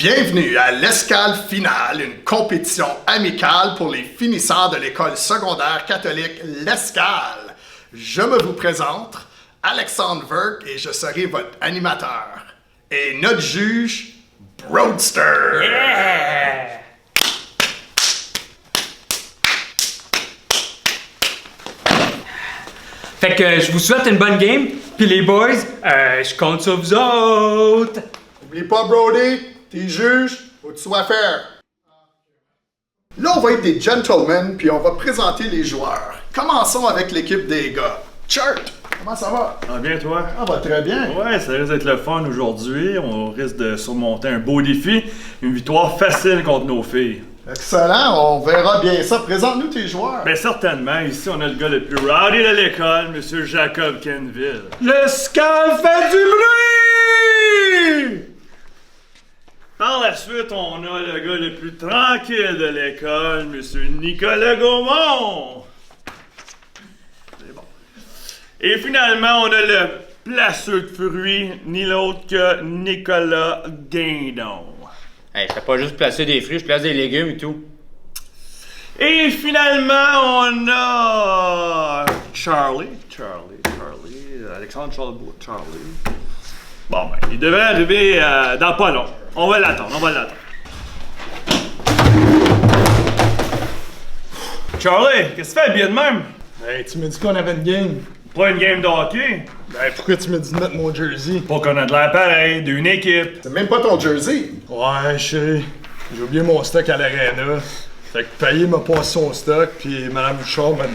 Bienvenue à l'Escale Finale, une compétition amicale pour les finissants de l'école secondaire catholique L'Escale. Je me vous présente, Alexandre Verk, et je serai votre animateur. Et notre juge, Broadster. Yeah! Fait que je vous souhaite une bonne game, puis les boys, je compte sur vous autres! N'oublie pas, Brody, t'es juge, faut que tu sois fair. Là, on va être des gentlemen, puis on va présenter les joueurs. Commençons avec l'équipe des gars. Chart, comment ça va? Ça va bien, toi? Ça va très bien. Ouais, ça risque d'être le fun aujourd'hui. On risque de surmonter un beau défi. Une victoire facile contre nos filles. Excellent, on verra bien ça. Présente-nous tes joueurs. Bien, certainement. Ici, on a le gars le plus rowdy de l'école, M. Jacob Kenville. L'Escale fait du bruit! Par la suite, on a le gars le plus tranquille de l'école, M. Nicolas Gaumont. C'est bon. Et finalement, on a le placeux de fruits, ni l'autre que Nicolas Guindon. Hey, je fais pas juste placer des fruits, je place des légumes et tout. Et finalement, on a Charlie, Alexandre Charlie. Bon, ben, il devrait arriver dans pas long. On va l'attendre. Charlie, qu'est-ce que tu fais bien de même? Hey, tu m'as dit qu'on avait une game. Pas une game de hockey? Ben, pourquoi tu m'as dit de mettre mon jersey? Pas qu'on a de l'air pareil, d'une équipe. C'est même pas ton jersey. Ouais, chérie. J'ai oublié mon stock à l'aréna. Fait que Payé m'a passé son stock, puis Mme Bouchard m'a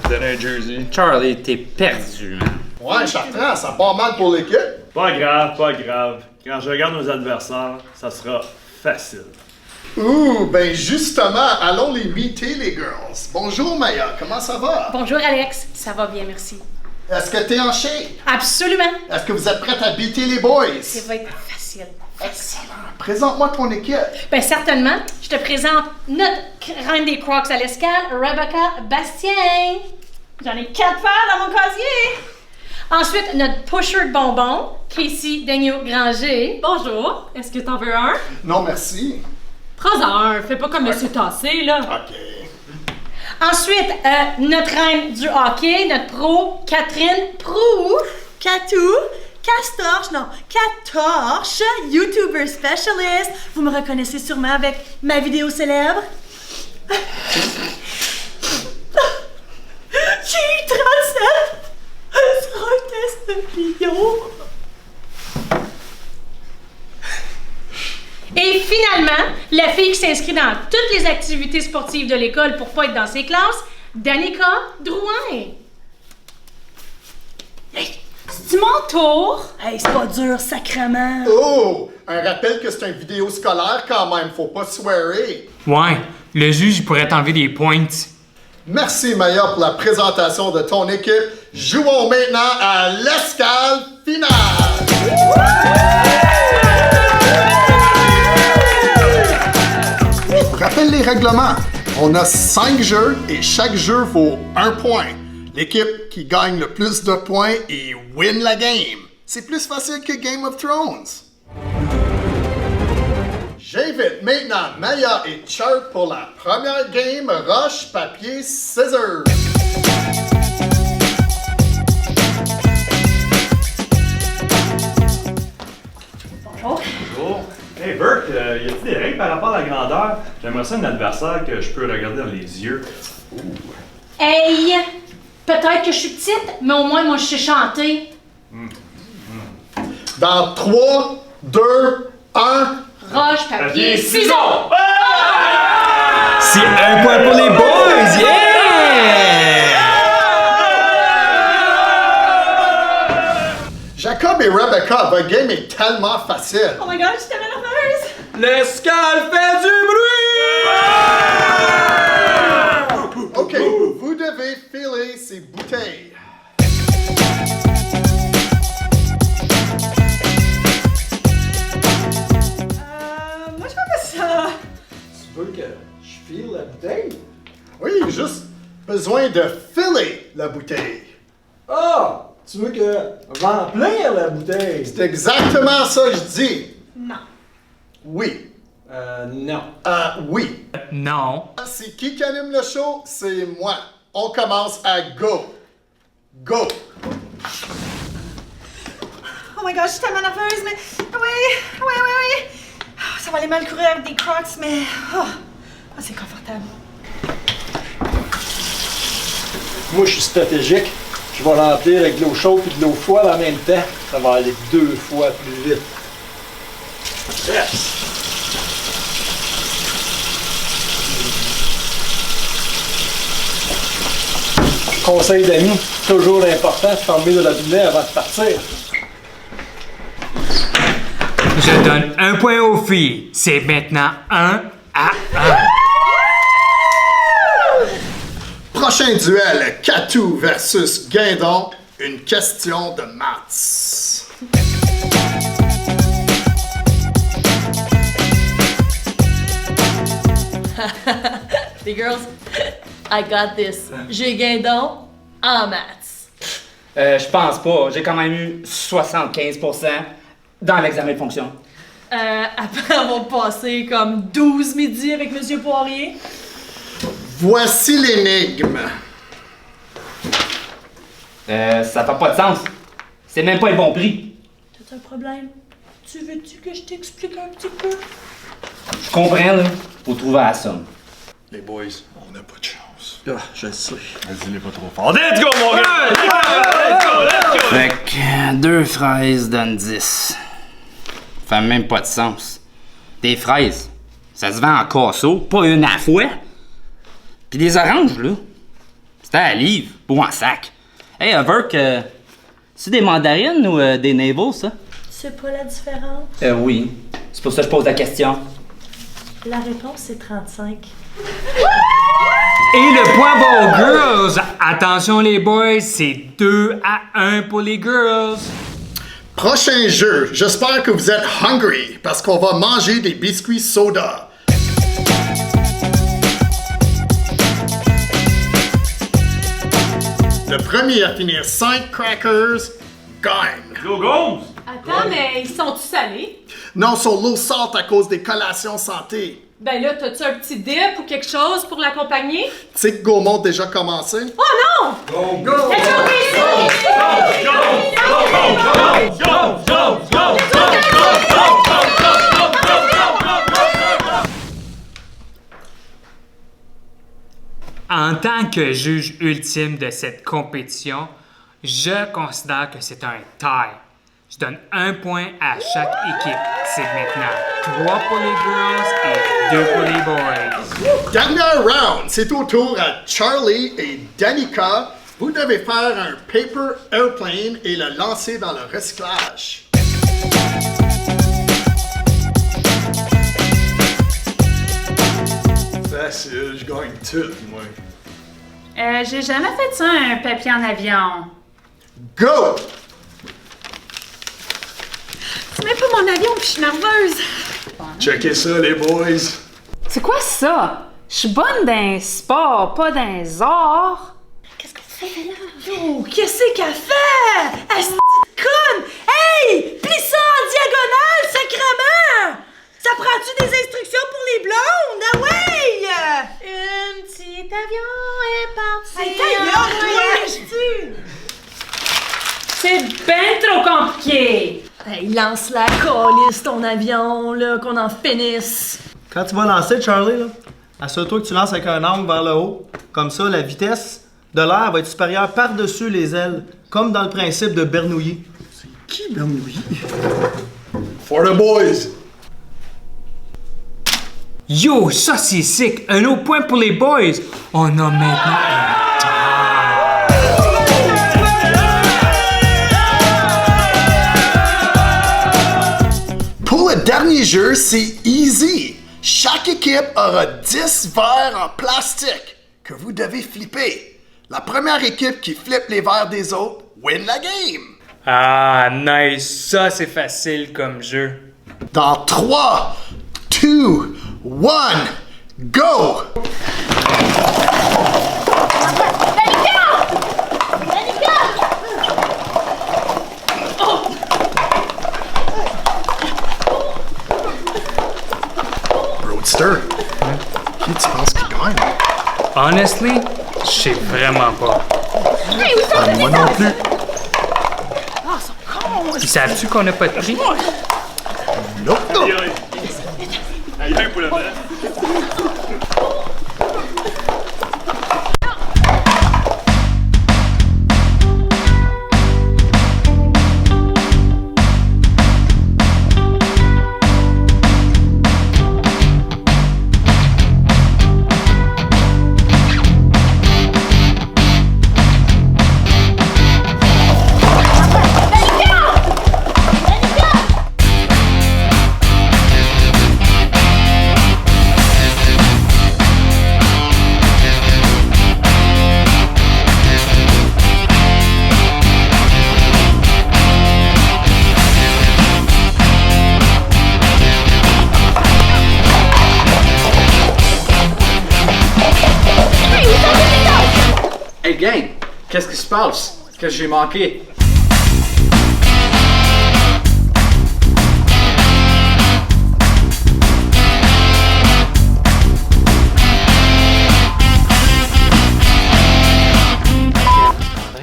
donné un jersey. Charlie, t'es perdu, man. Ouais, Chartrand, ça part mal pour l'équipe. Pas grave. Quand je regarde nos adversaires, ça sera facile. Ouh, ben justement, allons les meeter, les girls. Bonjour, Maya, comment ça va? Bonjour Alex, ça va bien, merci. Est-ce que t'es en shape? Absolument. Est-ce que vous êtes prête à beater les boys? Ça va être facile. Excellent. Présente-moi ton équipe. Ben certainement, je te présente notre reine des Crocs à l'Escale, Rebecca Bastien. J'en ai 4 paires dans mon casier. Ensuite, notre pusher de bonbons, Casey Daigneault-Granger. Bonjour, est-ce que t'en veux un? Non, merci. Prends-en un, fais pas comme Monsieur Tassé, là. OK. Ensuite, notre reine du hockey, notre pro, Catherine Proux. Catou, Castorche, non, Catorche, YouTuber specialist. Vous me reconnaissez sûrement avec ma vidéo célèbre. J'ai eu 37 sur un test de bio. Et finalement, la fille qui s'inscrit dans toutes les activités sportives de l'école pour pas être dans ses classes, Danica Drouin. C'est mon tour. Hey, c'est pas dur, sacrement. Oh, un rappel que c'est une vidéo scolaire quand même, faut pas swearer. Ouais, le juge il pourrait t'enlever des points. Merci Maya pour la présentation de ton équipe. Jouons maintenant à l'Escale Finale. Je rappelle les règlements. On a 5 jeux et chaque jeu vaut 1 point. L'équipe qui gagne le plus de points et win la game. C'est plus facile que Game of Thrones. J'invite maintenant Maya et Chart pour la première game roche, papier, scissors. Bonjour. Hey Burke, y a-t-il des règles par rapport à la grandeur? J'aimerais ça un adversaire que je peux regarder dans les yeux. Hey, peut-être que je suis petite, mais au moins moi je sais chanter. Dans 3, 2, 1... Roche, papier, ciseaux! C'est un point pour les boys, yeah! Jacob et Rebecca, votre game est tellement facile. Oh my god, je suis tellement nerveuse. L'Escale fait du bruit! OK, vous devez filer ces bouteilles. Moi, je fais pas ça. Tu veux que je file la bouteille? Oui, juste besoin de filer la bouteille. Ah! Tu veux que remplir la bouteille? C'est exactement ça que je dis. Non. Oui. Non. Oui. Non. C'est qui anime le show? C'est moi. On commence à go. Go. Oh my gosh, je suis tellement nerveuse, mais... Oui. Oh, ça va aller mal courir avec des Crocs, mais... c'est confortable. Moi, je suis stratégique. Je vais remplir avec de l'eau chaude et de l'eau froide en même temps. Ça va aller 2 fois plus vite. Yes! Conseil d'amis, toujours important de fermer le robinet avant de partir. Je donne 1 point aux filles. C'est maintenant 1-1. Prochain duel, Catou versus Guindon. Une question de maths. Les girls, I got this. J'ai Guindon en maths. Je pense pas. J'ai quand même eu 75% dans l'examen de fonction. Après avoir passé comme 12 midis avec Monsieur Poirier. Voici l'énigme. Ça fait pas de sens. C'est même pas le bon prix. T'as un problème? Tu veux-tu que je t'explique un petit peu? Je comprends, là. Faut trouver la somme. Les boys, on n'a pas de chance. Je le sais. Vas-y, pas trop fort. Let's go, mon gars! Let's go! Fait que 2 fraises donne 10. Fait même pas de sens. Des fraises, ça se vend en casseau, pas une à la fois. Pis des oranges, là, c'était à la livre, ou en sac. Hey, Verk, c'est des mandarines ou des navels, ça? C'est pas la différence. Oui. C'est pour ça que je pose la question. La réponse, c'est 35. Et le point va aux girls. Attention les boys, c'est 2-1 pour les girls. Prochain jeu, j'espère que vous êtes hungry parce qu'on va manger des biscuits soda. Le premier à finir 5 crackers gagne. Go, Gomes! Attends, mais ils sont-tu salés? Non, sur l'eau salt à cause des collations santé. Ben là, t'as-tu un petit dip ou quelque chose pour l'accompagner? Tu sais que Gaumont a déjà commencé? Oh non! Go, go, go, En tant que juge ultime de cette compétition, je considère que c'est un tie. Je donne 1 point à chaque équipe. C'est maintenant 3 pour les girls et 2 pour les boys. Dernier round, c'est au tour à Charlie et Danica. Vous devez faire un paper airplane et le lancer dans le recyclage. Facile, je gagne tout, moi. J'ai jamais fait ça, un papier en avion. Go! C'est même pas mon avion, puis je suis nerveuse. Checkez ça, les boys. C'est quoi ça? Je suis bonne dans sport, pas dans arts. Qu'est-ce que tu fais là? Yo, qu'est-ce qu'elle fait? Esti de conne! Hey! Plie ça en diagonale, sacrement! Ça prend-tu des instructions pour les blondes? Ah ouais! Un petit avion est parti. Hey, ta gueule, C'est ben trop compliqué. Hey, lance la calisse ton avion, là, qu'on en finisse. Quand tu vas lancer, Charlie, là, assure-toi que tu lances avec un angle vers le haut. Comme ça, la vitesse de l'air va être supérieure par-dessus les ailes, comme dans le principe de Bernoulli. C'est qui, Bernoulli? For the boys! Yo, ça c'est sick! Un autre point pour les boys! On a maintenant un tie! Pour le dernier jeu, c'est easy. Chaque équipe aura 10 verres en plastique que vous devez flipper. La première équipe qui flippe les verres des autres win la game. Ah, nice! Ça c'est facile comme jeu. Dans 3, 2, 1, go! Honestly, je sais vraiment pas. Hey, où sont les Moi non plus. Ah, ils sont cons! Ils savent-tu qu'on a pas de prix? Non, non. Aïe, aïe, pour le blanc. Hey gang, qu'est-ce qui se passe? Qu'est-ce que j'ai manqué?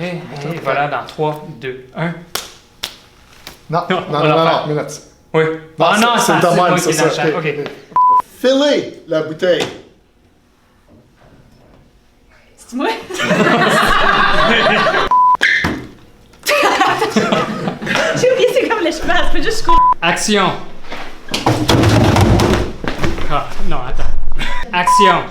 Et voilà, dans 3, 2, 1. Non, non, on non, va non, minute. Oui. Ah non, c'est c'est de moi même, qui c'est est dans le ça. champ. OK. Filez la bouteille. C'est moi? J'ai oublié c'est comme le cheval, je peux juste courir. Action. Ah, non, attends. Action.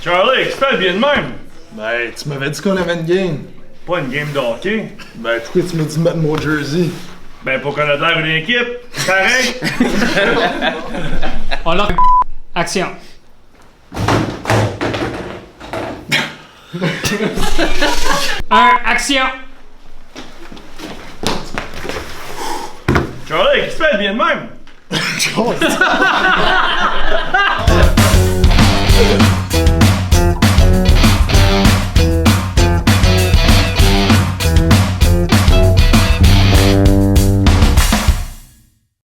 Charlie, qu'est-ce que tu fais bien de même? Ben, tu m'avais dit qu'on avait une game. Pas une game de hockey. Ben, pourquoi tu m'as dit de mettre mon jersey? Ben, pour qu'on ait l'air d'une équipe. Pareil. On l'a. Action. Action. Charlie, qu'est-ce que tu fais bien de même?